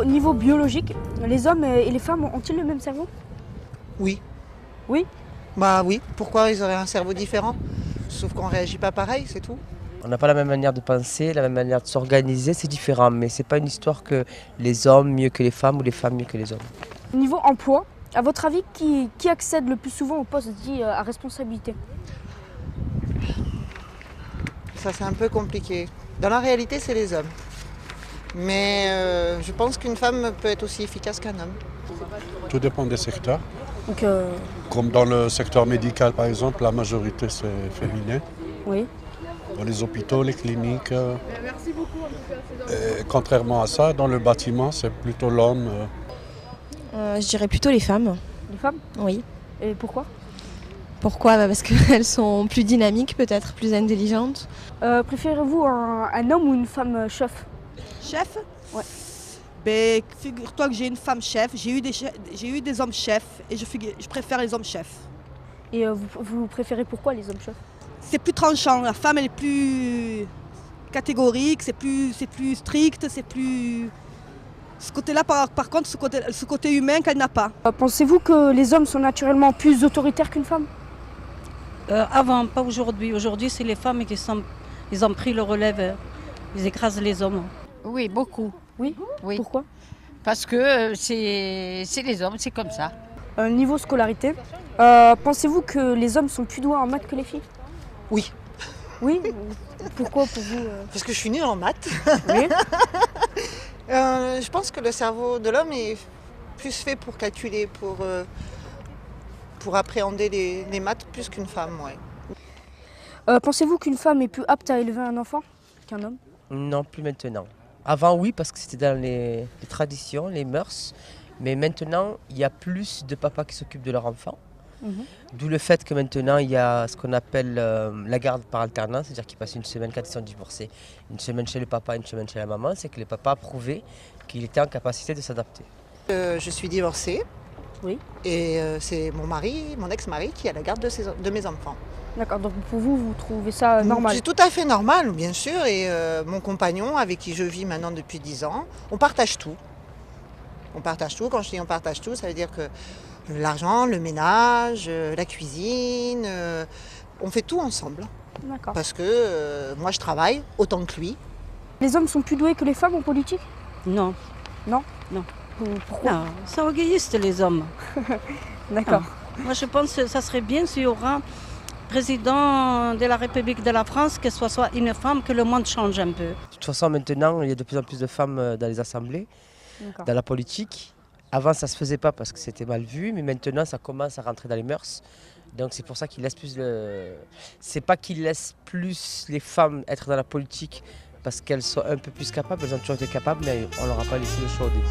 niveau biologique, les hommes et les femmes ont-ils le même cerveau? Oui. Oui. Bah oui, pourquoi ils auraient un cerveau différent? Sauf qu'on réagit pas pareil, c'est tout. On n'a pas la même manière de penser, la même manière de s'organiser, c'est différent, mais c'est pas une histoire que les hommes mieux que les femmes ou les femmes mieux que les hommes. Niveau emploi, à votre avis, qui accède le plus souvent au poste dit à responsabilité? Ça c'est un peu compliqué. Dans la réalité, c'est les hommes. Mais je pense qu'une femme peut être aussi efficace qu'un homme. Tout dépend des secteurs. Donc, Comme dans le secteur médical, par exemple, la majorité c'est féminin. oui. Dans les hôpitaux, les cliniques. Et contrairement à ça, dans le bâtiment, c'est plutôt l'homme. Je dirais plutôt les femmes. Les femmes? Oui. Et pourquoi? Pourquoi? Parce qu'elles sont plus dynamiques, peut-être plus intelligentes. Préférez-vous un homme ou une femme chef? Chef? Ouais. Ben, figure-toi que j'ai une femme chef, j'ai eu des hommes chefs et je préfère les hommes chefs. Et vous préférez pourquoi les hommes chefs? C'est plus tranchant, la femme elle est plus catégorique, c'est plus strict, c'est plus... Ce côté-là, par contre, ce côté humain qu'elle n'a pas. Pensez-vous que les hommes sont naturellement plus autoritaires qu'une femme? Avant, pas aujourd'hui. Aujourd'hui, c'est les femmes ils ont pris le relève, ils écrasent les hommes. Oui, beaucoup. Oui. Oui. Pourquoi? Parce que c'est les hommes, c'est comme ça. Niveau scolarité, pensez-vous que les hommes sont plus doués en maths que les filles? Oui. Oui. Pourquoi pour vous? Parce que je suis nulle en maths. Oui. Je pense que le cerveau de l'homme est plus fait pour calculer, pour appréhender les maths plus qu'une femme, ouais. Pensez-vous qu'une femme est plus apte à élever un enfant qu'un homme? Non, plus maintenant. Avant, oui, parce que c'était dans les traditions, les mœurs. Mais maintenant, il y a plus de papas qui s'occupent de leur enfant. D'où le fait que maintenant, il y a ce qu'on appelle la garde par alternance, c'est-à-dire qu'ils passent une semaine quand ils sont divorcés, une semaine chez le papa, une semaine chez la maman. C'est que le papa a prouvé qu'il était en capacité de s'adapter. Je suis divorcée. Oui. Et c'est mon ex-mari, qui a la garde de mes enfants. D'accord, donc pour vous, vous trouvez ça normal? C'est tout à fait normal, bien sûr. Et mon compagnon, avec qui je vis maintenant depuis 10 ans, on partage tout. On partage tout. Quand je dis on partage tout, ça veut dire que l'argent, le ménage, la cuisine, on fait tout ensemble. D'accord. Parce que moi, je travaille autant que lui. Les hommes sont plus doués que les femmes en politique? Non. Non? Non. Pourquoi? Non, c'est orgueilliste les hommes. D'accord. Moi je pense que ça serait bien s'il y aura un président de la République de la France, que ce soit une femme, que le monde change un peu. De toute façon, maintenant, il y a de plus en plus de femmes dans les assemblées, dans la politique. Avant, ça ne se faisait pas parce que c'était mal vu, mais maintenant, ça commence à rentrer dans les mœurs. Donc c'est pour ça qu'ils laissent plus C'est pas qu'ils laissent plus les femmes être dans la politique parce qu'elles sont un peu plus capables, elles ont toujours été capables, mais on leur a pas laissé le choix au début.